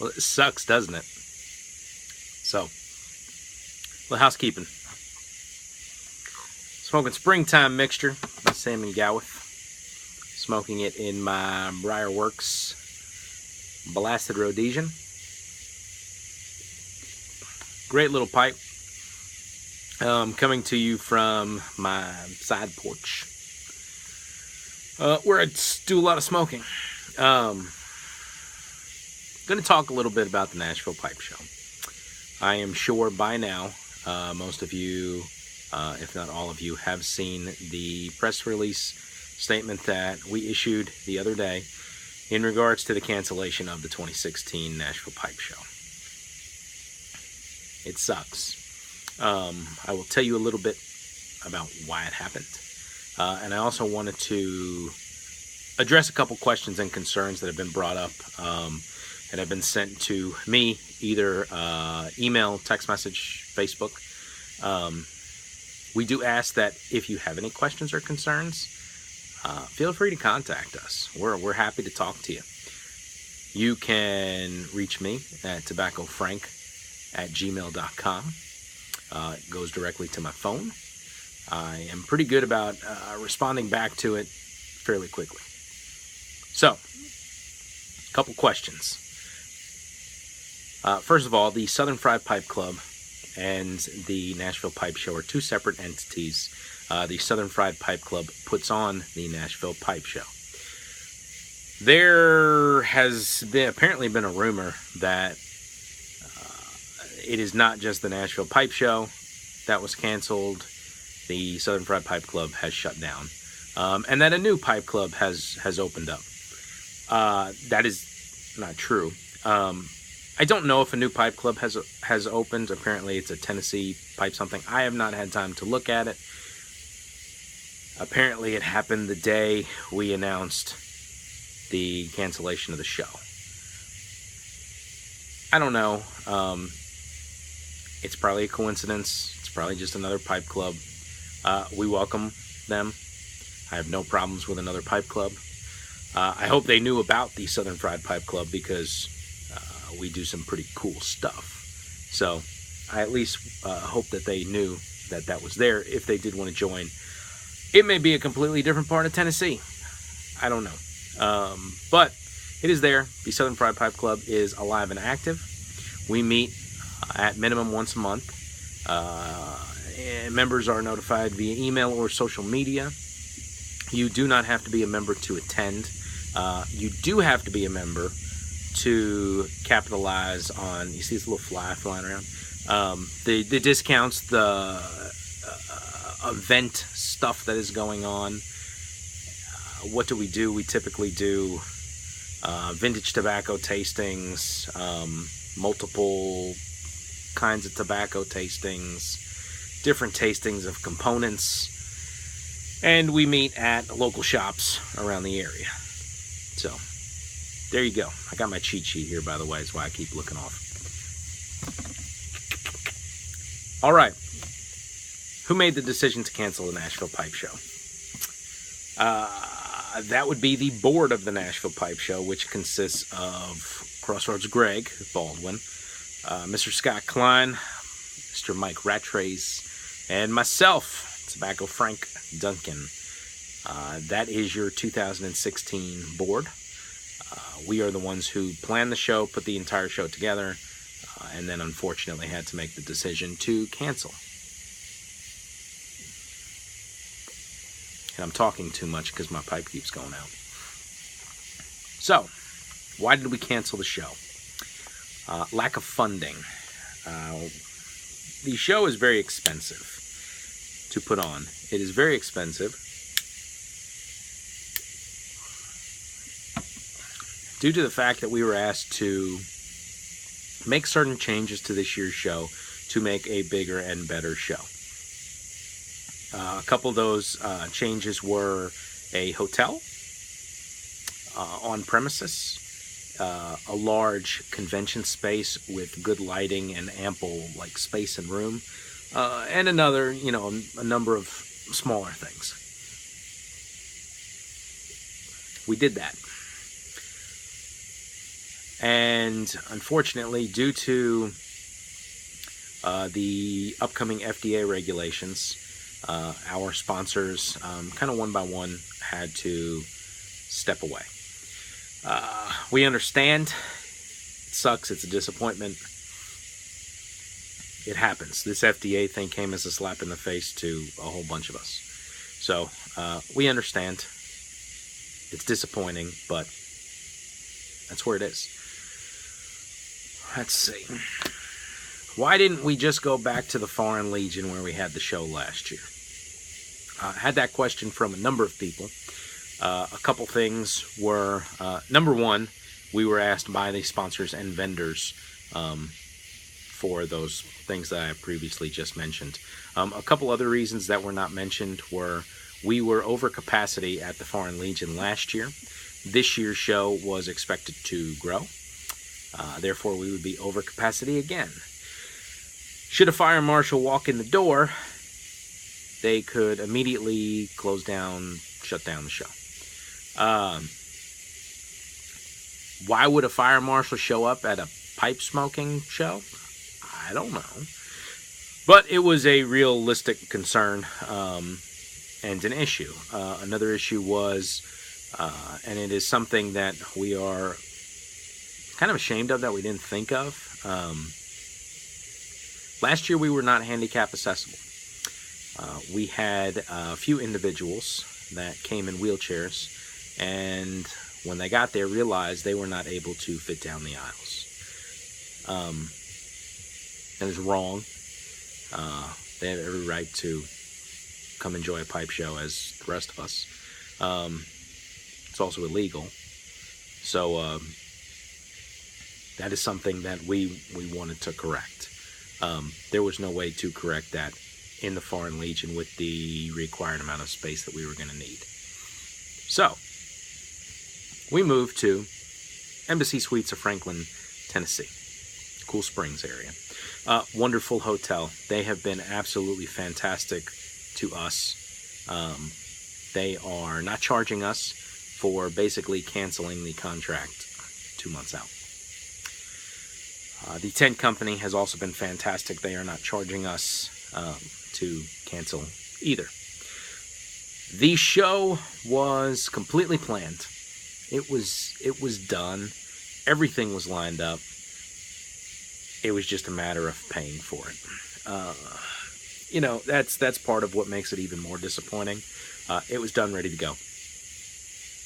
Well, it sucks, doesn't it? So, well, housekeeping. Smoking Springtime Mixture by Sam and Gowath. Smoking it in my Briarworks Blasted Rhodesian. Great little pipe. Coming to you from my side porch, where I do a lot of smoking. Going to talk a little bit about the Nashville Pipe Show. I am sure by now, most of you, if not all of you, have seen the press release statement that we issued the other day in regards to the cancellation of the 2016 Nashville Pipe Show. It sucks. I will tell you a little bit about why it happened. And I also wanted to address a couple questions and concerns that have been brought up and have been sent to me, either email, text message, Facebook. We do ask that if you have any questions or concerns, feel free to contact us. We're happy to talk to you. You can reach me at tobaccofrank@gmail.com. It goes directly to my phone. I am pretty good about responding back to it fairly quickly. So, a couple questions. First of all, the Southern Fried Pipe Club and the Nashville Pipe Show are two separate entities. The Southern Fried Pipe Club puts on the Nashville Pipe Show. There has apparently been a rumor that it is not just the Nashville Pipe Show that was canceled. The Southern Fried Pipe Club has shut down, and that a new pipe club has opened up. That is not true. I don't know if a new pipe club has opened. Apparently, it's a Tennessee pipe something. I have not had time to look at it. Apparently, it happened the day we announced the cancellation of the show. I don't know. It's probably a coincidence. It's probably just another pipe club. We welcome them. I have no problems with another pipe club. I hope they knew about the Southern Fried Pipe Club because we do some pretty cool stuff. So I at least hope that they knew that that was there if they did want to join. It may be a completely different part of Tennessee. I don't know. But it is there. The Southern Fried Pipe Club is alive and active. We meet at minimum once a month. And members are notified via email or social media. You do not have to be a member to attend. You do have to be a member to capitalize on, you see this little fly flying around? The discounts, the event stuff that is going on. What do? We typically do vintage tobacco tastings, multiple kinds of tobacco tastings, different tastings of components, and we meet at local shops around the area. So, there you go. I got my cheat sheet here, by the way, is why I keep looking off. All right. Who made the decision to cancel the Nashville Pipe Show? That would be the board of the Nashville Pipe Show, which consists of Crossroads Greg Baldwin, Mr. Scott Klein, Mr. Mike Rattray, and myself, Tobacco Frank Duncan. That is your 2016 board. We are the ones who planned the show, put the entire show together, and then unfortunately had to make the decision to cancel. And I'm talking too much because my pipe keeps going out. So, why did we cancel the show? Lack of funding. The show is very expensive to put on. It is very expensive due to the fact that we were asked to make certain changes to this year's show to make a bigger and better show. A couple of those changes were a hotel on premises, a large convention space with good lighting and ample space and room, and another, a number of smaller things. We did that. And unfortunately, due to the upcoming FDA regulations, our sponsors, kind of one by one, had to step away. We understand. It sucks. It's a disappointment. It happens. This FDA thing came as a slap in the face to a whole bunch of us. So we understand. It's disappointing, but that's where it is. Let's see. Why didn't we just go back to the Foreign Legion where we had the show last year? I had that question from a number of people. A couple things were, number one, we were asked by the sponsors and vendors for those things that I previously just mentioned. A couple other reasons that were not mentioned were we were over capacity at the Foreign Legion last year. This year's show was expected to grow. Therefore, we would be over capacity again. Should a fire marshal walk in the door, they could immediately close down, shut down the show. Why would a fire marshal show up at a pipe smoking show? I don't know. But it was a realistic concern and an issue. Another issue was, and it is something that we are kind of ashamed of that we didn't think of. Last year we were not handicap accessible. We had a few individuals that came in wheelchairs, and when they got there realized they were not able to fit down the aisles. That is wrong. They have every right to come enjoy a pipe show as the rest of us. It's also illegal. So that is something that we wanted to correct. There was no way to correct that in the Foreign Legion with the required amount of space that we were going to need. So we moved to Embassy Suites of Franklin, Tennessee. Cool Springs area. Wonderful hotel. They have been absolutely fantastic to us. They are not charging us for basically canceling the contract 2 months out. The tent company has also been fantastic. They are not charging us to cancel either. The show was completely planned. It was done. Everything was lined up. It was just a matter of paying for it. That's part of what makes it even more disappointing. It was done, ready to go.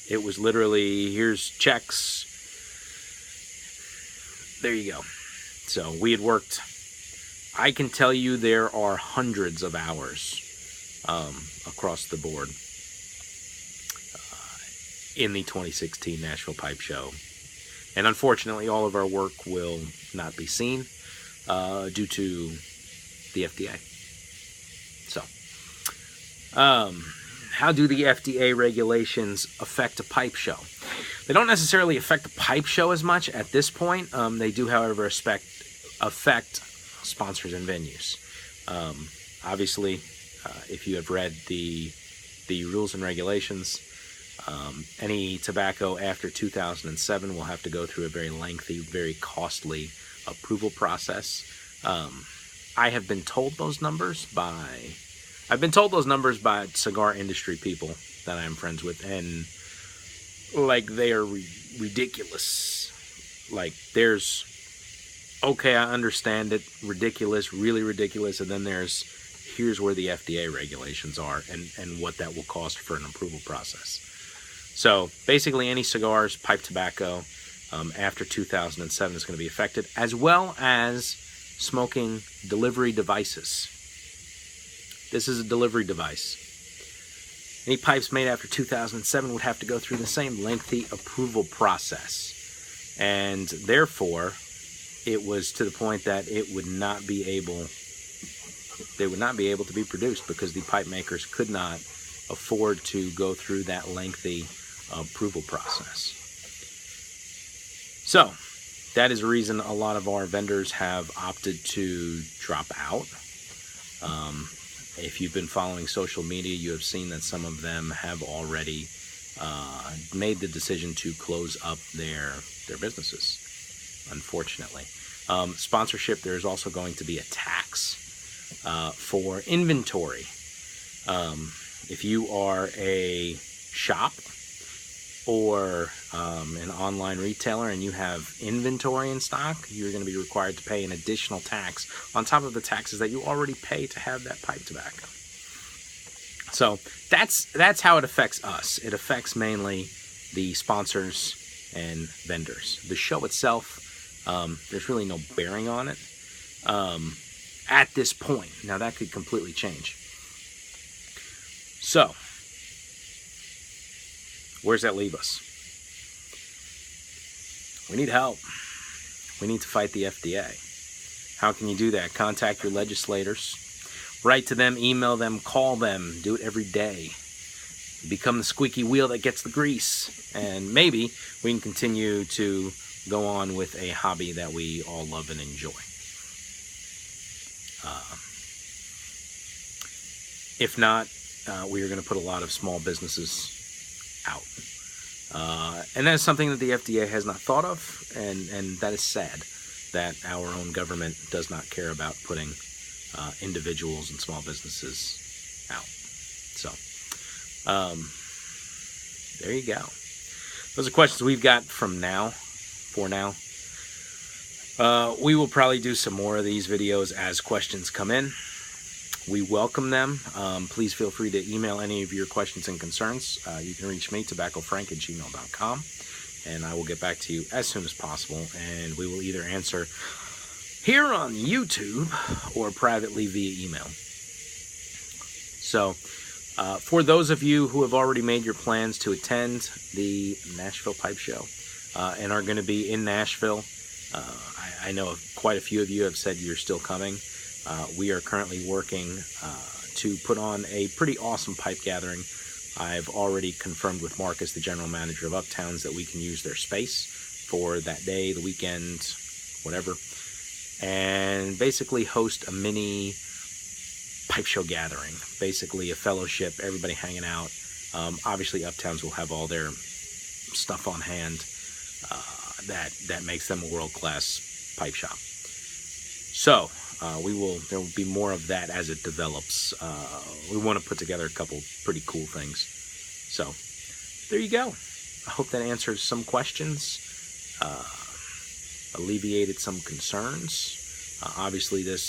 It was literally, here's checks. There you go. So we had worked, I can tell you there are hundreds of hours across the board in the 2016 Nashville Pipe Show. And unfortunately, all of our work will not be seen due to the FDA. So, how do the FDA regulations affect a pipe show? They don't necessarily affect the pipe show as much at this point. They do, however, affect sponsors and venues. Obviously, if you have read the rules and regulations, any tobacco after 2007 will have to go through a very lengthy, very costly approval process. I've been told those numbers by cigar industry people that I am friends with, and they are ridiculous. There's, okay, I understand it, ridiculous, really ridiculous, and then there's, here's where the FDA regulations are and what that will cost for an approval process. So basically any cigars, pipe tobacco after 2007 is going to be affected, as well as smoking delivery devices. This is a delivery device. Any pipes made after 2007 would have to go through the same lengthy approval process. And therefore, it was to the point that they would not be able to be produced because the pipe makers could not afford to go through that lengthy approval process. So that is a reason a lot of our vendors have opted to drop out. If you've been following social media, you have seen that some of them have already made the decision to close up their businesses. unfortunately. Sponsorship, there's also going to be a tax for inventory. If you are a shop or an online retailer and you have inventory in stock, you're going to be required to pay an additional tax on top of the taxes that you already pay to have that pipe tobacco. So that's how it affects us. It affects mainly the sponsors and vendors. The show itself, there's really no bearing on it at this point. Now that could completely change. So, where's that leave us? We need help. We need to fight the FDA. How can you do that? Contact your legislators. Write to them, email them, call them. Do it every day. Become the squeaky wheel that gets the grease. And maybe we can continue to go on with a hobby that we all love and enjoy. If not, we are going to put a lot of small businesses out. And that is something that the FDA has not thought of, and that is sad that our own government does not care about putting individuals and small businesses out. So, there you go. Those are questions we've got for now. We will probably do some more of these videos as questions come in. We welcome them. Please feel free to email any of your questions and concerns. You can reach me, tobaccofrank@gmail.com, and I will get back to you as soon as possible. And we will either answer here on YouTube or privately via email. So, for those of you who have already made your plans to attend the Nashville Pipe Show and are going to be in Nashville, I know quite a few of you have said you're still coming. We are currently working to put on a pretty awesome pipe gathering. I've already confirmed with Marcus, the general manager of Uptowns, that we can use their space for that day, the weekend, whatever, and basically host a mini pipe show gathering, basically a fellowship, everybody hanging out. Obviously, Uptowns will have all their stuff on hand that makes them a world-class pipe shop. So, there will be more of that as it develops. We want to put together a couple pretty cool things. So, there you go. I hope that answers some questions, alleviated some concerns. Obviously, this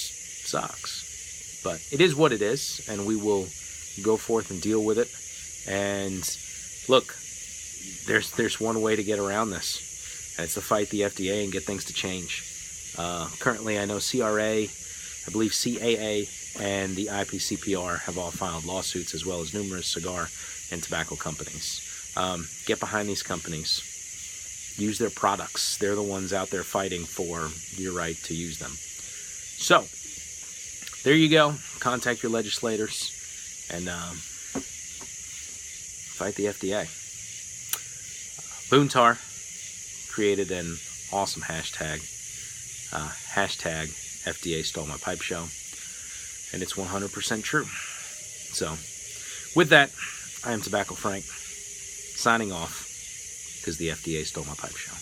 sucks, but it is what it is, and we will go forth and deal with it. And look, there's one way to get around this, and it's to fight the FDA and get things to change. Currently, I know CRA, I believe CAA, and the IPCPR have all filed lawsuits, as well as numerous cigar and tobacco companies. Get behind these companies. Use their products. They're the ones out there fighting for your right to use them. So, there you go. Contact your legislators and fight the FDA. Boontar created an awesome hashtag. Hashtag FDA stole my pipe show, and it's 100% true. So, with that, I am Tobacco Frank, signing off, because the FDA stole my pipe show.